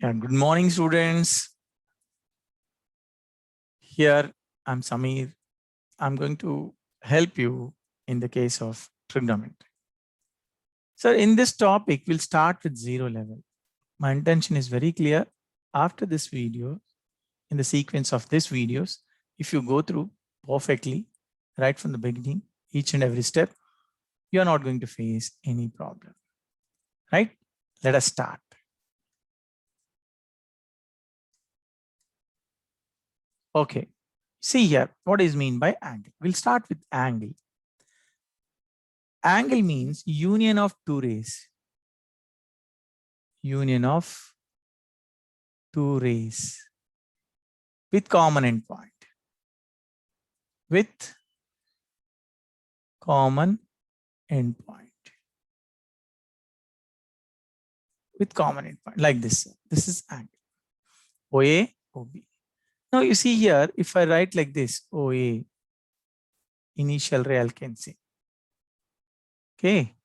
Yeah, good morning, students. Here I'm Samir. I'm going to help you in the case of trigonometry. So in this topic, we'll start with zero level. My intention is very clear. After this video, in the sequence of these videos, if you go through perfectly, right from the beginning, each and every step, you're not going to face any problem, right? Let us start. Okay, see here, what is mean by angle? We'll start with angle. Angle means union of two rays. Union of two rays with common endpoint. With common endpoint. With common endpoint like this. This is angle. OA, OB. Now you see here, if I write like this, OA, initial ray, I can say. Okay.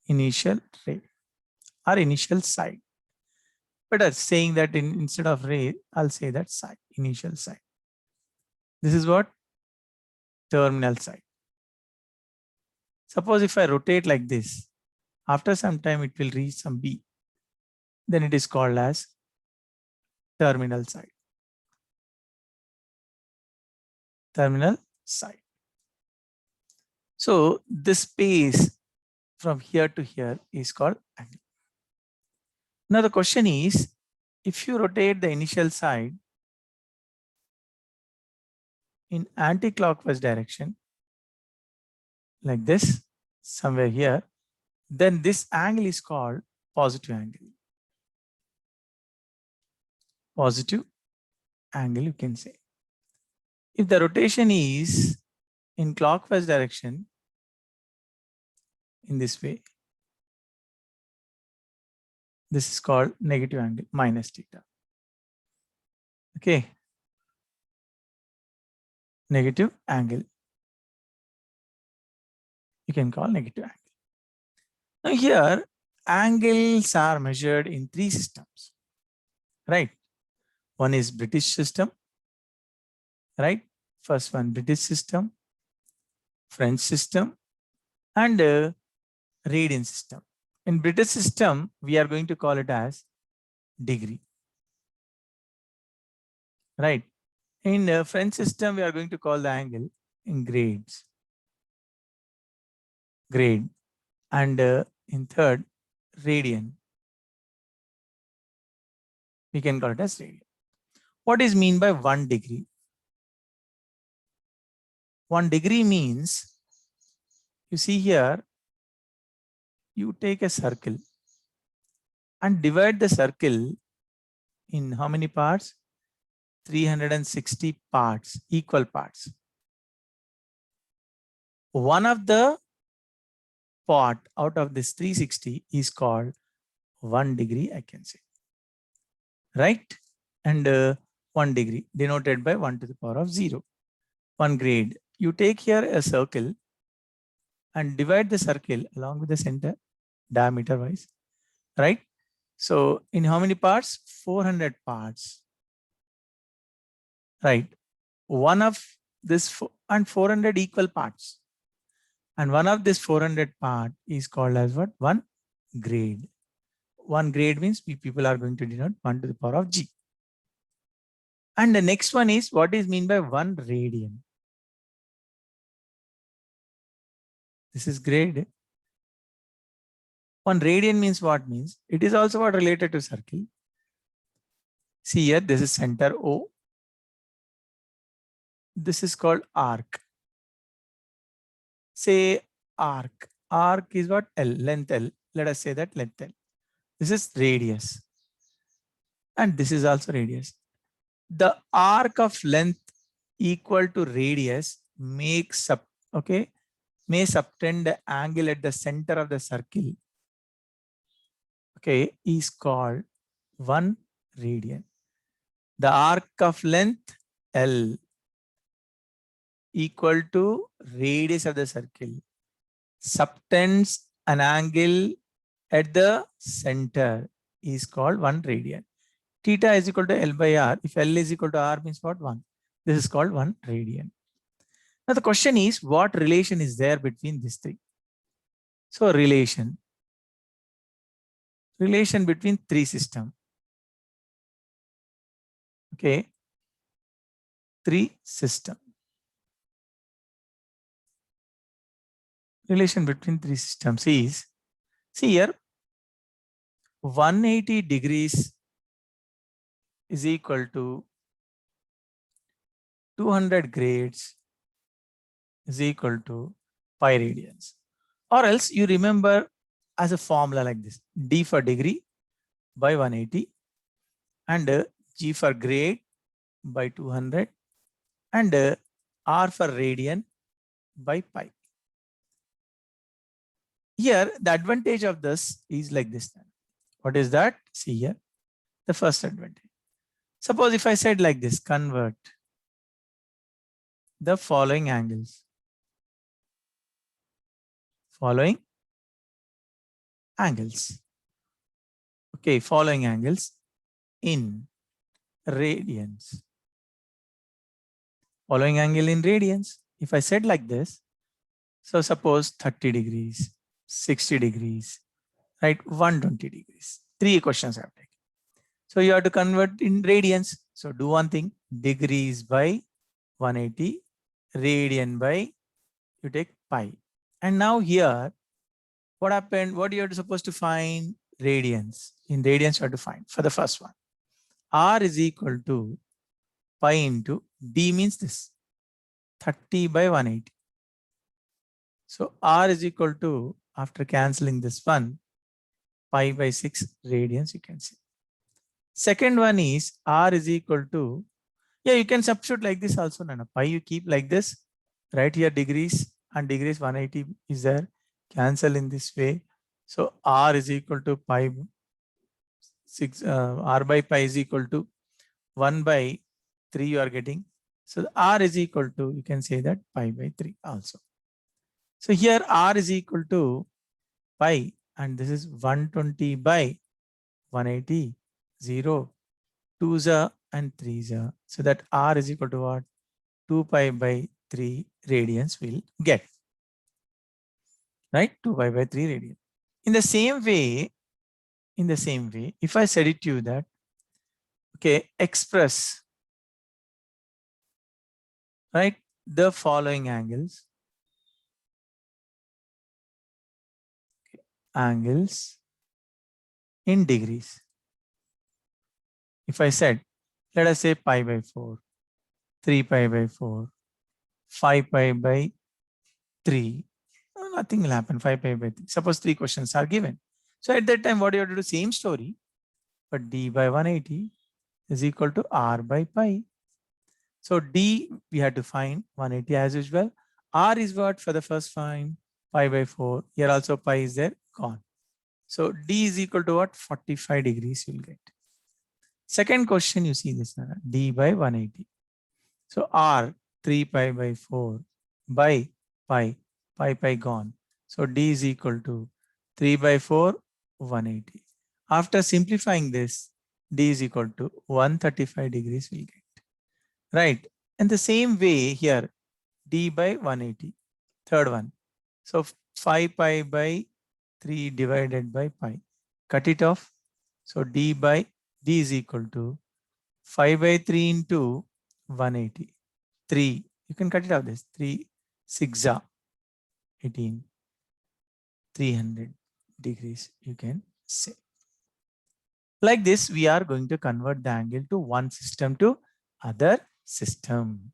Initial ray or initial side. But saying that instead of ray, I'll say that side, initial side. This is what? Terminal side. Suppose if I rotate like this, after some time it will reach some B. Then it is called as terminal side. Terminal side. So this space from here to here is called angle. Now the question is, if you rotate the initial side in anti-clockwise direction, like this, somewhere here, then this angle is called positive angle. Positive angle, you can say. If the rotation is in clockwise direction, in this way, this is called negative angle, minus theta. Okay. Negative angle. You can call negative angle. Now here, angles are measured in three systems, right? One is British system, right? First one, British system, French system, and radian system. In British system, we are going to call it as degree, right? In French system, we are going to call the angle in grades, grade, and in third, radian. We can call it as radian. What is mean by 1 degree? 1 degree means, you see here, you take a circle and divide the circle in how many parts? 360 parts, equal parts. One of the part out of this 360 is called 1 degree, I can say, right? And 1 degree denoted by 1 to the power of 0. 1 grade. You take here a circle and divide the circle along with the center diameter wise, right? So in how many parts? 400 parts, right? One of this and 400 equal parts. And one of this 400 part is called as what? 1 grade. 1 grade means people are going to denote 1 to the power of G. And the next one is what is mean by 1 radian. This is grade. 1 radian means what? Means it is also what related to circle. See here, this is center O. This is called arc. Say arc. Arc is what? L, length L. Let us say that length L. This is radius. And this is also radius. The arc of length equal to radius makes up, okay, may subtend the angle at the center of the circle, okay, is called 1 radian. The arc of length L equal to radius of the circle subtends an angle at the center is called 1 radian. Theta is equal to L by R. If L is equal to R means what? 1. This is called 1 radian. Now the question is, what relation is there between these three? So relation between three systems. Okay, three system. Relation between three systems is, see here, 180 degrees is equal to 200 grades is equal to pi radians. Or else you remember as a formula like this: D for degree by 180 and G for grade by 200 and R for radian by pi. Here, the advantage of this is like this. What is that? See here, the first advantage. Suppose if I said like this, convert the following angles. Following angles. Okay, following angles in radians. Following angle in radians. If I said like this, so suppose 30 degrees, 60 degrees, right? 120 degrees. 3 equations I have taken. So you have to convert in radians. So do one thing, degrees by 180, radian by, you take pi. And now here, what happened? What you are supposed to find? Radians. In radians, you have to find for the first one. R is equal to pi into D means this, 30 by 180. So R is equal to, after cancelling this one, pi by 6 radians, you can see. Second one is R is equal to, yeah, you can substitute like this also. No, pi you keep like this, right here degrees and degrees 180 is there, cancel in this way. So R is equal to pi 6, R by pi is equal to 1 by 3 you are getting. So R is equal to, you can say that pi by 3 also. So here R is equal to pi and this is 120 by 180, 0, 2s and 3s. So that R is equal to what? 2 pi by 3 radians will get. Right? 2 pi by 3 radians. In the same way, if I said it to you that, okay, express, right, the following angles, angles in degrees. If I said, let us say pi by 4, 3 pi by 4, 5 pi by 3, nothing will happen. 5 pi by 3. Suppose 3 questions are given. So at that time, what you have to do? Same story, but D by 180 is equal to R by pi. So D, we had to find 180 as usual. R is what for the first find? Pi by 4. Here also pi is there, gone. So D is equal to what? 45 degrees you'll get. Second question, you see this, D by 180. So R, 3 pi by 4 by pi, pi gone. So D is equal to 3 by 4, 180. After simplifying this, D is equal to 135 degrees we'll get. Right. And the same way here, D by 180. Third one. So 5 pi by 3 divided by pi. Cut it off. So D is equal to 5 by 3 into 180. 3. You can cut it off this. 3, 6, 18. 300 degrees, you can say. Like this, we are going to convert the angle to one system to other system.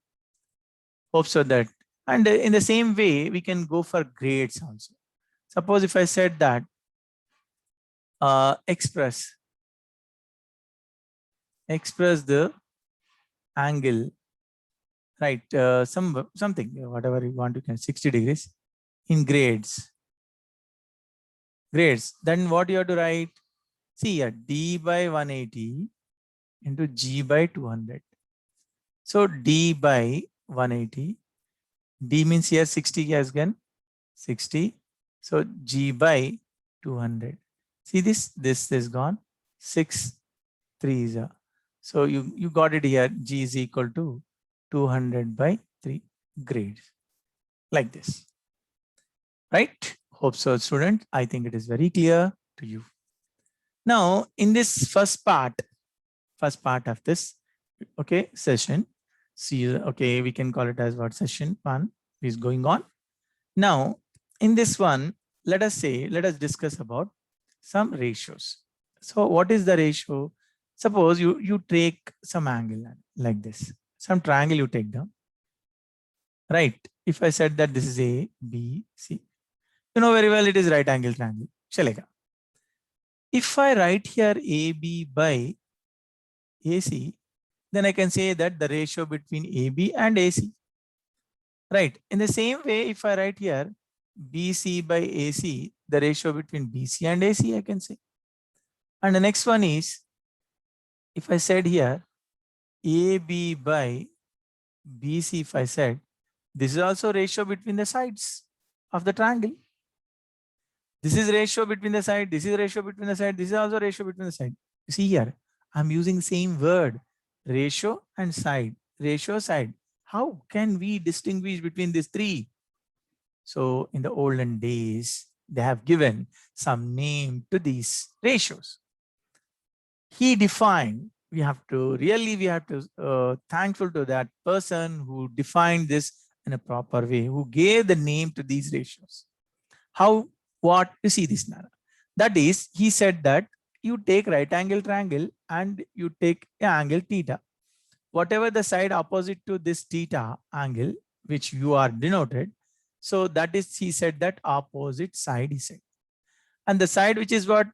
Hope so that. And in the same way, we can go for grades also. Suppose if I said that express the angle, right? Something, whatever you want, you can 60 degrees in grades. Then what you have to write? See here, D by 180 into G by 200. So D by 180, D means here 60 as again, 60. So G by 200. See this is gone. 6 3s are. So you got it here. G is equal to 200 by 3 grades, like this. Right? Hope so, student. I think it is very clear to you. Now, in this first part of this, okay, session. See, okay, we can call it as what session 1 is going on. Now, in this one, let us discuss about some ratios. So what is the ratio? Suppose you take some angle like this, some triangle you take down, right? If I said that this is A, B, C, you know very well it is right angle triangle. Chalega. If I write here AB by AC, then I can say that the ratio between AB and AC. Right. In the same way, if I write here BC by AC, the ratio between BC and AC, I can say. And the next one is, if I said here AB by BC, if I said, this is also ratio between the sides of the triangle. This is ratio between the side, this is ratio between the side, this is also ratio between the side. You see here, I'm using the same word, ratio and side, ratio, side. How can we distinguish between these three? So in the olden days, they have given some name to these ratios. He defined, we have to thankful to that person who defined this in a proper way, who gave the name to these ratios. How, what, you see this now. That is, he said that you take right angle triangle and you take an angle theta. Whatever the side opposite to this theta angle, which you are denoted, so that is, he said that opposite side, he said. And the side which is what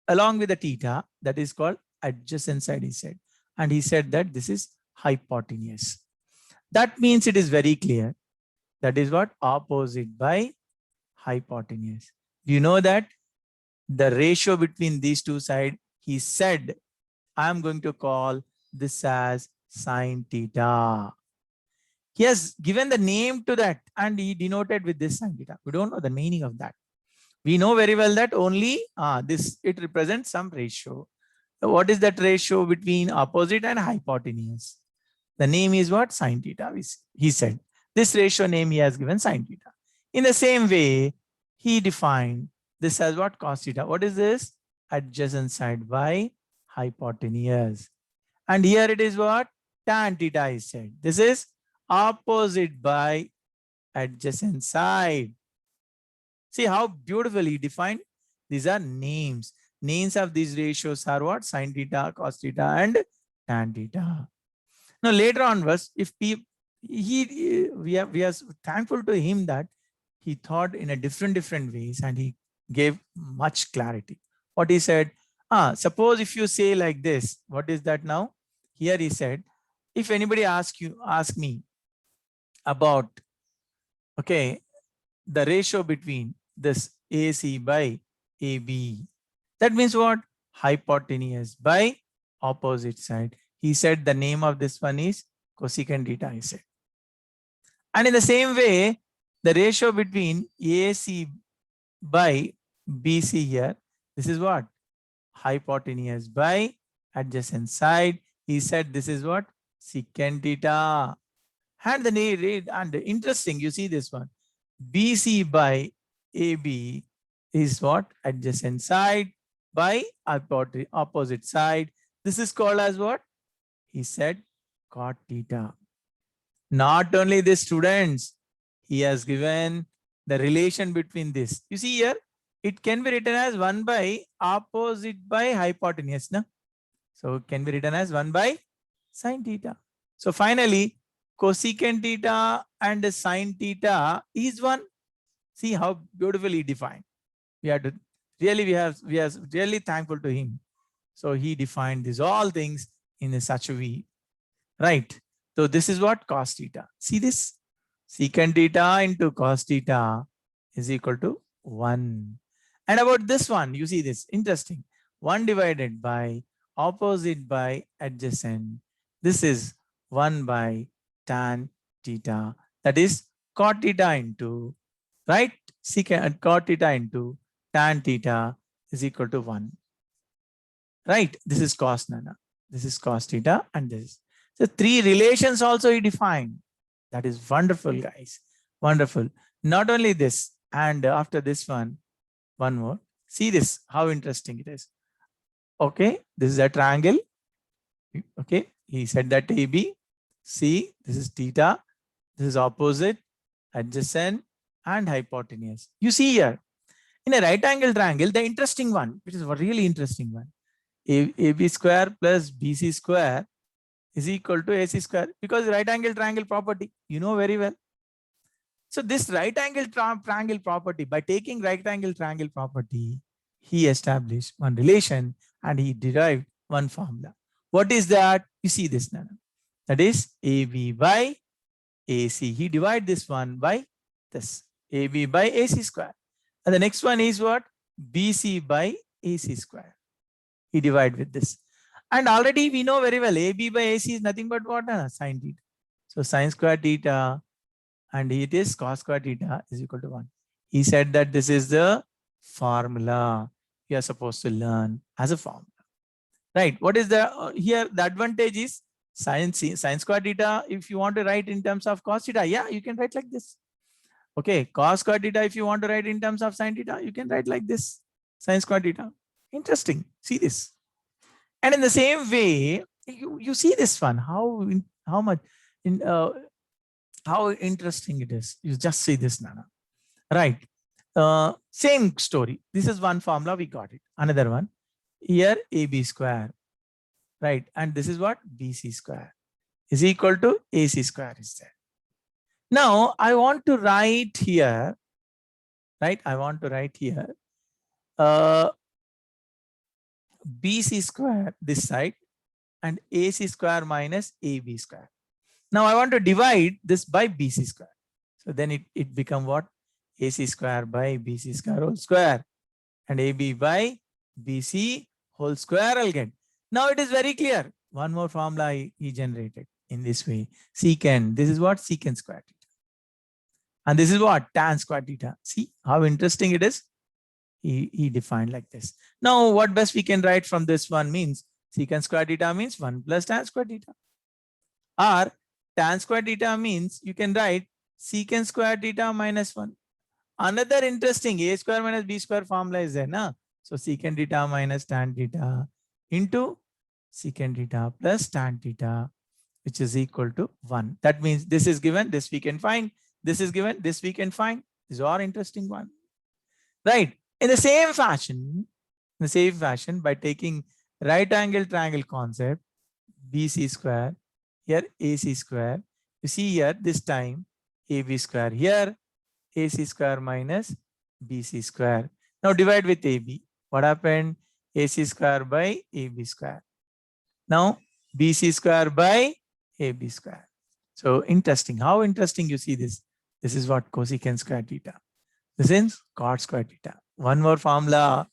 along with the theta, that is called adjacent side, he said. And he said that this is hypotenuse. That means it is very clear. That is what opposite by hypotenuse. Do you know that the ratio between these two sides, he said, I am going to call this as sine theta. He has given the name to that and he denoted with this sine theta. We don't know the meaning of that. We know very well that only it represents some ratio. So what is that ratio between opposite and hypotenuse? The name is what? Sine theta. He said this ratio name he has given sine theta. In the same way, he defined this as what? Cos theta. What is this? Adjacent side by hypotenuse. And here it is what? Tan theta is said. This is opposite by adjacent side. See how beautifully defined? These are names. Names of these ratios are what? Sin theta, cos theta, and tan theta. Now later onwards, if we are thankful to him that he thought in a different ways and he gave much clarity. What he said, suppose if you say like this, what is that now? Here he said, if anybody ask me about, okay, the ratio between this AC by AB, that means what? Hypotenuse by opposite side. He said the name of this one is cosecant theta, I said. And in the same way, the ratio between AC by BC here, this is what? Hypotenuse by adjacent side. He said this is what? Secant theta. And the name, and interesting, you see this one. BC by AB is what? Adjacent side by opposite side. This is called as what? He said cot theta. Not only this, students, he has given the relation between this. You see here, it can be written as 1 by opposite by hypotenuse. No? So it can be written as 1 by sine theta. So finally, cosecant theta and sine theta is 1. See how beautifully defined. We are really thankful to him. So he defined these all things in such a way, right? So this is what? Cos theta. See this? Secant theta into cos theta is equal to 1. And about this one, you see this, interesting. 1 divided by opposite by adjacent. This is 1 by tan theta. That is cot theta into, right? Secant cot theta into tan theta is equal to 1. right? This is cos nana. This is cos theta and this. So three relations also he defined. That is wonderful, guys. Wonderful. Not only this, and after this one more. See this, how interesting it is. Okay, this is a triangle. Okay, he said that AB. See, this is theta. This is opposite, adjacent, and hypotenuse. You see here, in a right angle triangle, the interesting one, which is a really interesting one, AB square plus BC square is equal to AC square, because right angle triangle property, you know very well. So this right angle triangle property, by taking right angle triangle property, he established one relation and he derived one formula. What is that? You see this now. That is AB by AC. He divided this one by this, AB by AC square. And the next one is what? BC by AC square. He divided with this. And already we know very well, AB by AC is nothing but what? Sine theta. So sine square theta, and it is cos square theta is equal to 1. He said that this is the formula you are supposed to learn as a formula. Right? What is the here? The advantage is sine square theta. If you want to write in terms of cos theta, yeah, you can write like this. Okay, cos square theta. If you want to write in terms of sine theta, you can write like this, sine square theta. Interesting. See this. And in the same way, you see this one. How much in how interesting it is. You just see this, Nana. Right. Same story. This is one formula. We got it. Another one. Here, AB square. Right. And this is what? BC square is equal to AC square is there. Now, I want to write here. Right. I want to write here. BC square this side and AC square minus AB square. Now I want to divide this by BC square. So then it become what? AC square by BC square whole square and AB by BC whole square I'll get. Now it is very clear. One more formula he generated in this way. Secant. This is what? Secant square theta. And this is what? Tan square theta. See how interesting it is? He defined like this. Now what best we can write from this one means secant square theta means 1 plus tan square theta. Or tan square theta means you can write secant square theta minus 1. Another interesting A square minus B square formula is there. Na? So secant theta minus tan theta into secant theta plus tan theta, which is equal to 1. That means this is given, this we can find. This is given, this we can find. This is our interesting one. Right. In the same fashion, by taking right angle triangle concept, BC square, here AC square. You see here this time AB square, here AC square minus BC square. Now divide with AB. What happened? AC square by AB square. Now BC square by AB square. So interesting. How interesting you see this? This is what? Cosecant square theta. This is cot square theta. One more formula.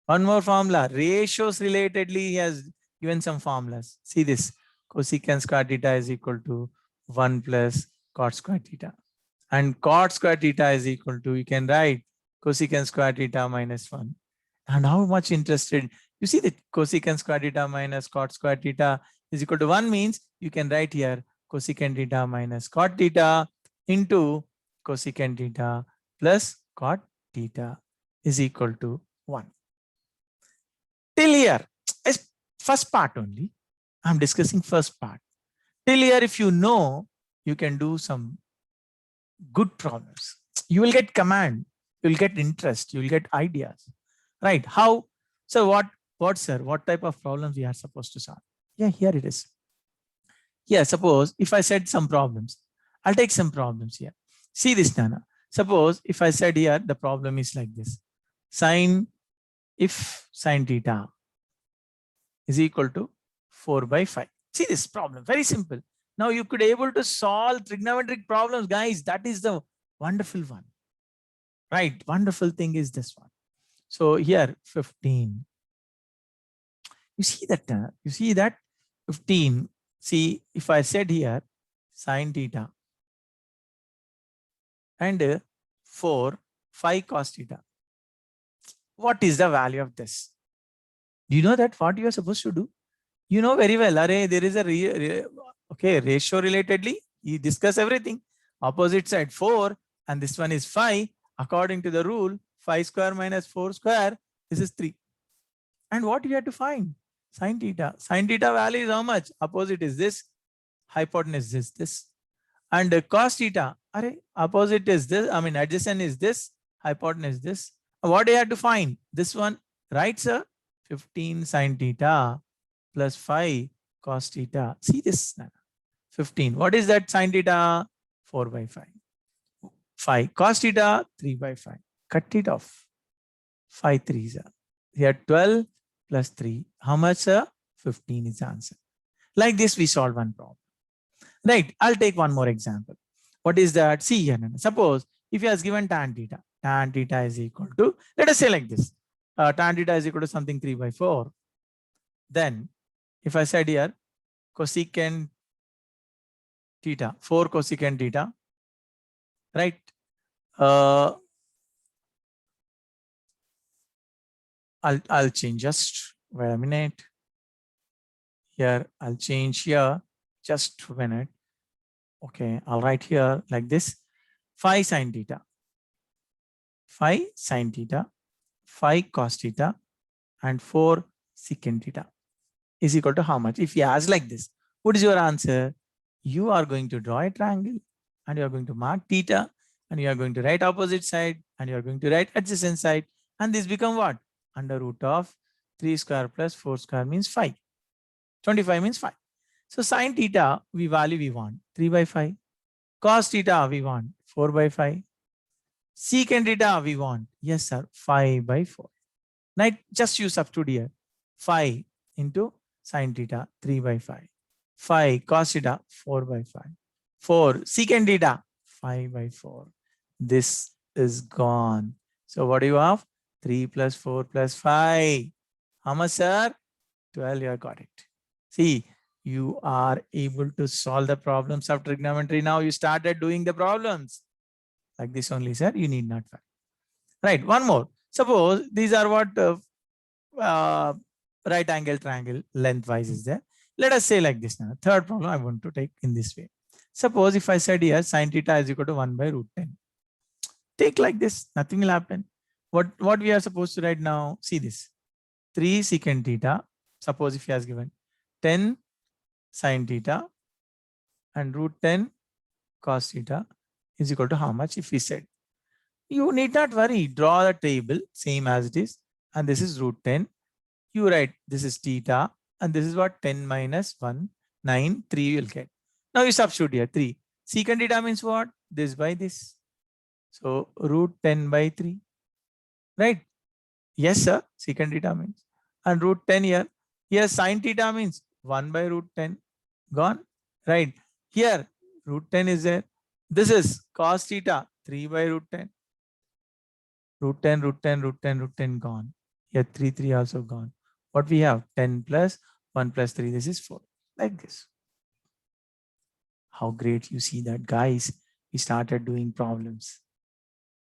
Ratios relatedly, he has given some formulas. See this. Cosecant square theta is equal to 1 plus cot square theta. And cot square theta is equal to, you can write cosecant square theta minus 1. And how much interested? You see that cosecant square theta minus cot square theta is equal to 1 means you can write here cosecant theta minus cot theta into cosecant theta plus cot theta is equal to 1. Till here, first part only. I'm discussing first part. Till here, if you know, you can do some good problems. You will get command, you will get interest, you will get ideas. Right? How? So what, sir? What type of problems we are supposed to solve? Yeah, here it is. Yeah, suppose if I said some problems, I'll take some problems here. See this, Nana. Suppose if I said here, the problem is like this. If sine theta is equal to 4 by 5. See this problem, very simple. Now you could able to solve trigonometric problems, guys. That is the wonderful one. Right? Wonderful thing is this one. So here 15. You see that 15. See, if I said here sine theta and 4, 5 cos theta. What is the value of this? Do you know that what you are supposed to do? You know very well. Array, there is a okay, ratio relatedly. You discuss everything. Opposite side 4 and this one is 5. According to the rule, 5 square minus 4 square, this is 3. And what you have to find? Sin theta. Sin theta value is how much? Opposite is this. Hypotenuse is this. And cos theta. Array, opposite is this. I mean, adjacent is this. Hypotenuse is this. What do you have to find? This one. Right, sir? 15 sin theta plus 5 cos theta. See this? 15. What is that sin theta? 4 by 5. 5 cos theta, 3 by 5. Cut it off. 5 3s are. Here 12 plus 3. How much, sir? 15 is the answer. Like this, we solve one problem. Right. I'll take one more example. What is that? See here. Suppose if he has given tan theta is equal to, let us say like this. Tan theta is equal to something 3 by 4. Then if I said here cosecant theta, 4 cosecant theta, right? I'll change, just wait a minute. Here I'll change here, just a minute. Okay, I'll write here like this. 5 sin theta, 5 sin theta, 5 cos theta, and 4 secant theta is equal to how much? If he asks like this, what is your answer? You are going to draw a triangle and you are going to mark theta and you are going to write opposite side and you are going to write adjacent side. And this become what? Under root of 3 square plus 4 square means 5. 25 means 5. So sin theta, we want 3 by 5. Cos theta, we want 4 by 5. Secant theta, we want, yes sir, 5 by 4. Now just you substitute here. 5 into sin theta, 3 by 5. 5 cos theta, 4 by 5. 4 secant theta, 5 by 4. This is gone. So what do you have? 3 plus 4 plus 5. How much, sir? 12, you have got it. See, you are able to solve the problems of trigonometry. Now you started doing the problems. Like this only, sir. You need not worry. Right, one more. Suppose these are what right angle triangle lengthwise is there. Let us say like this now. Third problem I want to take in this way. Suppose if I said here sin theta is equal to 1 by root 10. Take like this, nothing will happen. What we are supposed to write now? See this. 3 secant theta. Suppose if he has given 10 sin theta and root 10 cos theta is equal to how much? If we said, you need not worry. Draw the table same as it is. And this is root 10. You write this is theta. And this is what? 10 minus 1, 9, 3 you will get. Now you substitute here 3. Secant theta means what? This by this. So root 10 by 3. Right? Yes, sir. Secant theta means. And root 10 here. Here sin theta means 1 by root 10. Gone. Right? Here root 10 is there. This is cos theta 3 by root 10. Root 10, root 10, root 10, root 10 gone. Here 3, 3 also gone. What we have? 10 plus 1 plus 3. This is 4. Like this. How great you see that, guys. We started doing problems.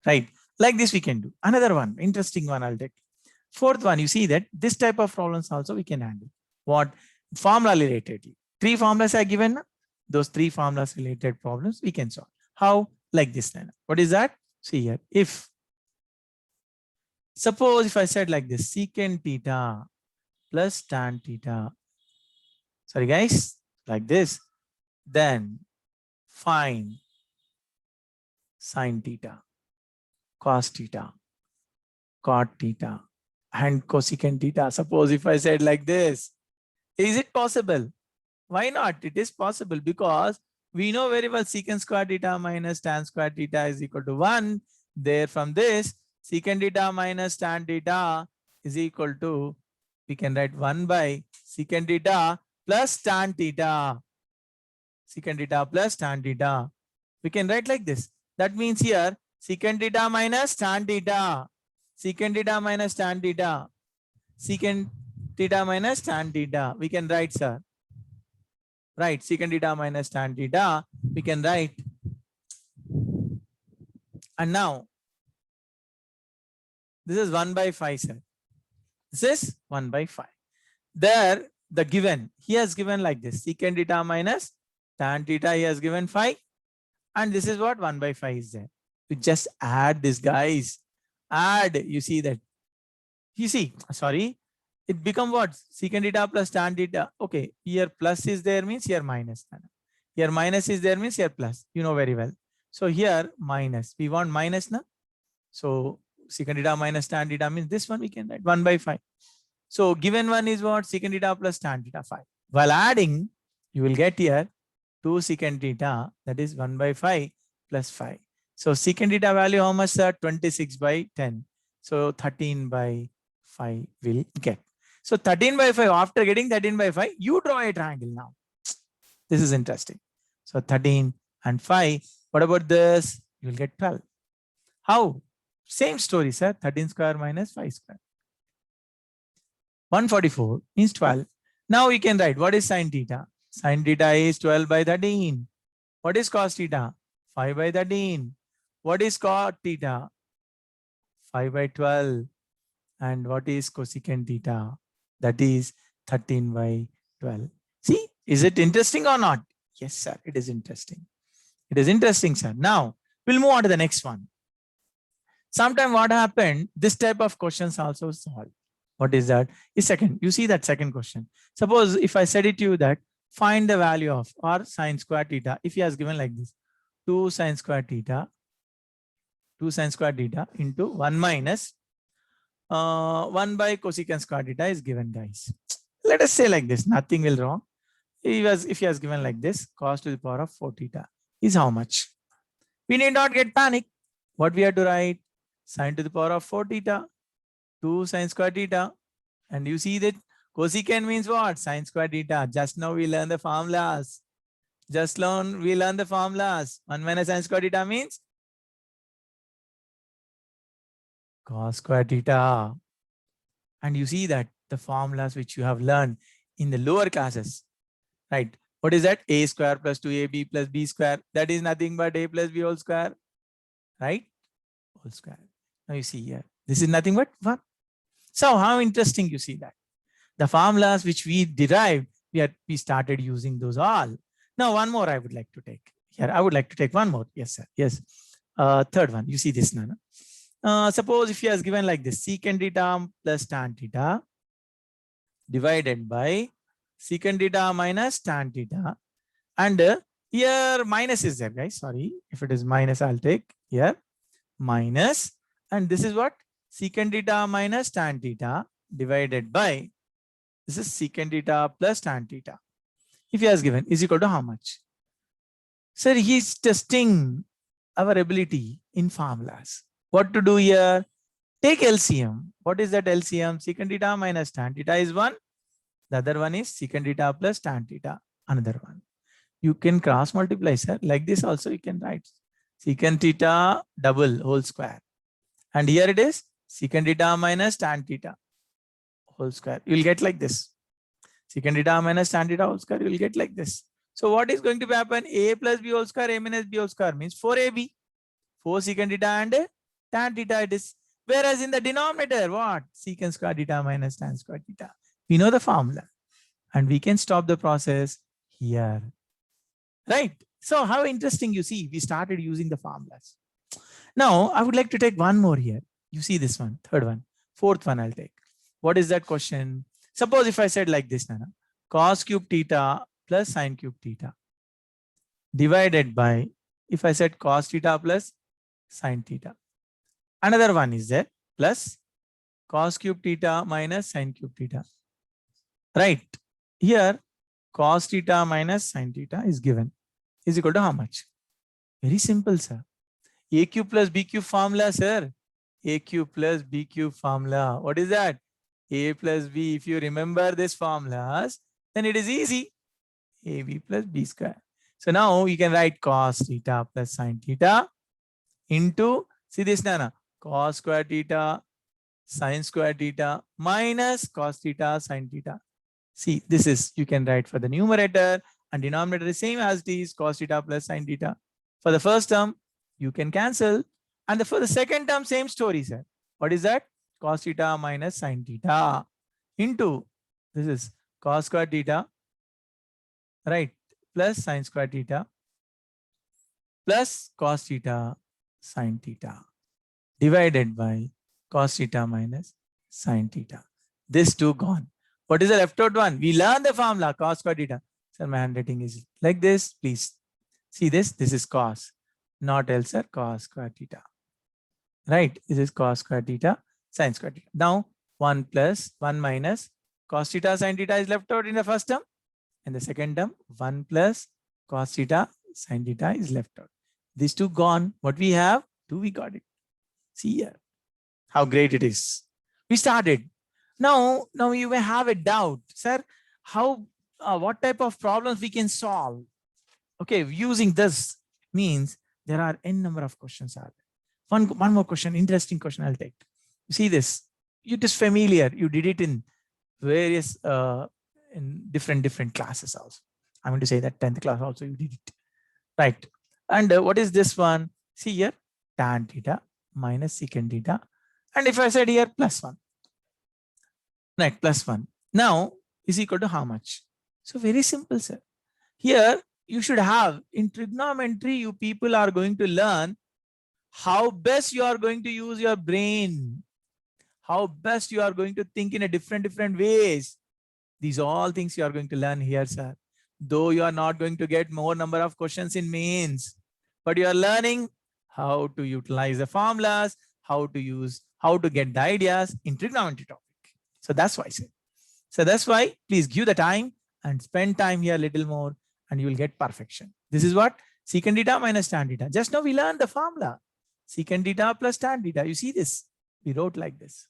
Right? Like this we can do. Another one, interesting one I'll take. Fourth one, you see that this type of problems also we can handle. What? Formula related. 3 formulas are given. Those 3 formulas related problems we can solve. How? Like this then. What is that? See here. If suppose if I said like this, secant theta plus tan theta. Sorry guys, like this. Then find sin theta, cos theta, cot theta, and cosecant theta. Suppose if I said like this, is it possible? Why not? It is possible because we know very well secant square theta minus tan square theta is equal to 1. There from this, secant theta minus tan theta is equal to, we can write 1 by secant theta plus tan theta. Secant theta plus tan theta. We can write like this. That means here secant theta minus tan theta. Secant theta minus tan theta. Secant theta minus tan theta. We can write, sir. Right, secant theta minus tan theta. We can write. And now, this is 1 by 5, sir. This is 1 by 5. There, the given, he has given like this, secant theta minus tan theta, he has given 5. And this is what 1 by 5 is there. You just add this, guys. Add, you see that. You see, sorry, it become what? Secant theta plus tan theta. Okay, here plus is there means here minus. Here minus is there means here plus. You know very well. So here minus. We want minus now. So secant theta minus tan theta means this one we can write 1 by 5. So given one is what? Secant theta plus tan theta 5. While adding, you will get here 2 secant theta, that is 1 by 5 plus 5. So secant theta value how much, sir? 26 by 10. So 13 by 5 will get. So 13 by 5, after getting 13 by 5, you draw a triangle now. This is interesting. So 13 and 5. What about this? You will get 12. How? Same story, sir. 13 square minus 5 square. 144 means 12. Now we can write what is sine theta. Sine theta is 12 by 13. What is cos theta? 5 by 13. What is cot theta? 5 by 12. And what is cosecant theta? That is 13 by 12. See, is it interesting or not? Yes, sir, it is interesting. It is interesting, sir. Now, we'll move on to the next one. Sometime what happened, this type of questions also solved. What is that? Is second. You see that second question. Suppose if I said it to you that find the value of or sine square theta. If he has given like this, 2 sine square theta into 1 minus 1 by cosecant square theta is given, guys. Let us say like this, nothing will wrong. If he has given like this, cos to the power of 4 theta is how much? We need not get panic. What we have to write? Sine to the power of 4 theta, 2 sine square theta. And you see that cosecant means what? Sine square theta. Just now we learn the formulas. We learn the formulas. 1 minus sine square theta means cos square theta. And you see that the formulas which you have learned in the lower classes, right? What is that? A square plus 2ab plus b square. That is nothing but a plus b whole square, right? Whole square. Now you see here, this is nothing but 1. So how interesting you see that. The formulas which we derived, we started using those all. Now one more I would like to take. Here I would like to take one more. Yes, sir. Yes. Third one. You see this now. Suppose if he has given like this, secant theta plus tan theta divided by secant theta minus tan theta. And here minus is there, guys. Sorry. If it is minus, I'll take here minus. And this is what? Secant theta minus tan theta divided by, this is secant theta plus tan theta. If he has given is equal to how much? Sir, he is testing our ability in formulas. What to do here? Take LCM. What is that LCM? Secant theta minus tan theta is 1. The other one is secant theta plus tan theta. Another one. You can cross multiply, sir. Like this also you can write secant theta double whole square. And here it is secant theta minus tan theta whole square. You will get like this. Secant theta minus tan theta whole square, you will get like this. So what is going to happen? A plus b whole square, a minus b whole square means 4ab. 4 secant theta and tan theta it is. Whereas in the denominator, what? Secant square theta minus tan square theta. We know the formula. And we can stop the process here. Right? So how interesting you see, we started using the formulas. Now, I would like to take one more here. You see this one, third one, fourth one I'll take. What is that question? Suppose if I said like this, Nana, cos cube theta plus sine cube theta divided by, if I said cos theta plus sine theta. Another one is there, plus cos cube theta minus sine cube theta. Right. Here, cos theta minus sine theta is given. Is equal to how much? Very simple, sir. A cube plus B cube formula, sir. A cube plus B cube formula. What is that? A plus B. If you remember these formulas, then it is easy. AB plus B square. So now we can write cos theta plus sine theta into, see this, Nana, cos square theta, sine square theta minus cos theta, sine theta. See, this is, you can write for the numerator and denominator is same as it is, cos theta plus sine theta. For the first term, you can cancel. And for the second term, same story, sir. What is that? cos theta minus sin theta into this is cos square theta, right, plus sin square theta plus cos theta sin theta divided by cos theta minus sin theta. This two gone. What is the left out one? We learn the formula cos square theta. Sir, my handwriting is like this. Please see this. This is cos, not else, sir, cos square theta. Right? This is cos square theta, sin square theta. Now 1 plus 1 minus cos theta sin theta is left out in the first term. And the second term 1 plus cos theta sin theta is left out. These two gone. What we have? 2 we got it. See here how great it is. We started. Now you may have a doubt, sir, how what type of problems we can solve. Okay, using this means there are n number of questions are there. One more question, interesting question I'll take. You see this, it is familiar. You did it in various in different classes also. I'm going to say that 10th class also you did it, right? And what is this one? See here, tan theta minus secant theta. And if I said here plus 1, right, plus 1. Now is equal to how much? So very simple, sir. Here you should have in trigonometry, you people are going to learn how best you are going to use your brain, how best you are going to think in a different ways. These are all things you are going to learn here, sir. Though you are not going to get more number of questions in mains, but you are learning how to utilize the formulas, how to get the ideas in trigonometry topic. So that's why I said. So that's why please give the time and spend time here a little more and you will get perfection. This is what secant theta minus tan theta. Just now we learned the formula. Secant theta plus tan theta. You see this? We wrote like this.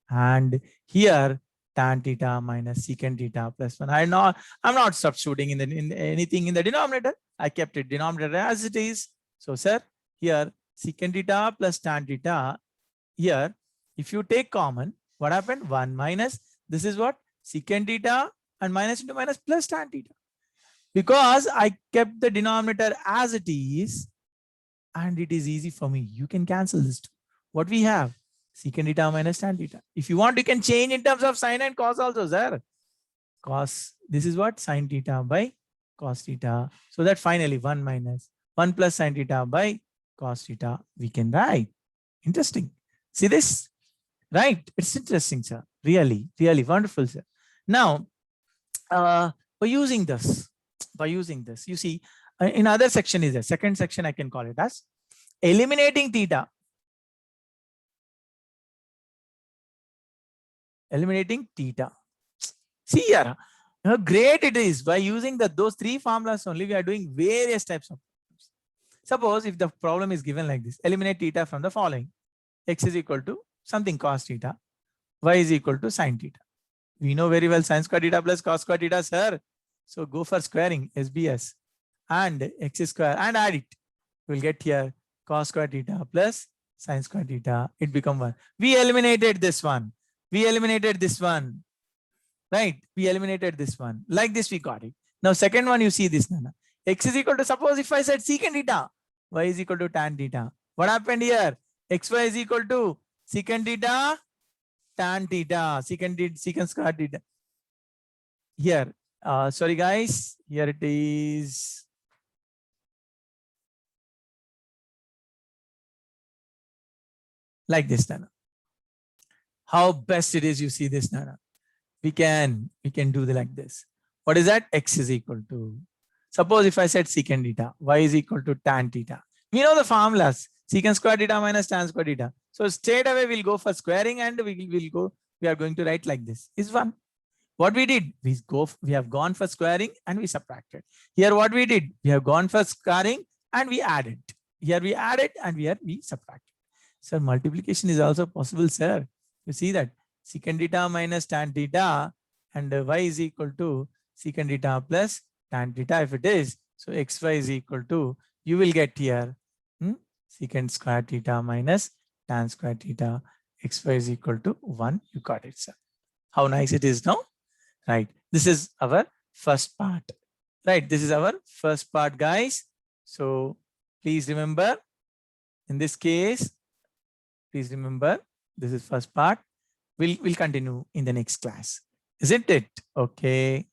And here tan theta minus secant theta plus 1. I'm not substituting in anything in the denominator. I kept it denominator as it is. So sir, here secant theta plus tan theta. Here, if you take common, what happened? 1 minus, this is what? Secant theta and minus into minus plus tan theta. Because I kept the denominator as it is, and it is easy for me. You can cancel this too. What we have? Secant theta minus tan theta. If you want, you can change in terms of sine and cos also, sir. Cos, this is what? Sine theta by cos theta. So that finally 1 minus 1 plus sine theta by cos theta we can write. Interesting. See this? Right? It's interesting, sir. Really wonderful, sir. Now, by using this, you see, in other section is the second section, I can call it as eliminating theta. Eliminating theta. See here, how great it is. By using those 3 formulas only, we are doing various types of problems. Suppose if the problem is given like this, eliminate theta from the following. X is equal to something cos theta, y is equal to sin theta. We know very well sin square theta plus cos square theta, sir. So go for squaring, SBS, and x square and add it. We'll get here cos square theta plus sin square theta. It become 1. We eliminated this one. We eliminated this one. Right? We eliminated this one. Like this we got it. Now second one, you see this, Nana. X is equal to, suppose if I said secant theta, y is equal to tan theta. What happened here? Xy is equal to secant theta, tan theta, secant square theta. Here, sorry guys, here it is. Like this, Nana. How best it is, you see this, Nana. We can do like this. What is that? X is equal to, suppose if I said secant theta, y is equal to tan theta. We know the formulas. Secant square theta minus tan square theta. So straight away we'll go for squaring and we are going to write like this is 1. What we did, we have gone for squaring and we subtracted. Here what we did, we have gone for squaring and we added. Here we added and here we subtracted. Sir, multiplication is also possible, sir. You see that secant theta minus tan theta and y is equal to secant theta plus tan theta if it is. So xy is equal to, you will get here secant square theta minus tan square theta, xy is equal to 1. You got it, sir. How nice it is now, right? This is our first part, right? This is our first part, guys. So please remember, in this case, please remember, this is first part. We'll continue in the next class. Isn't it? Okay.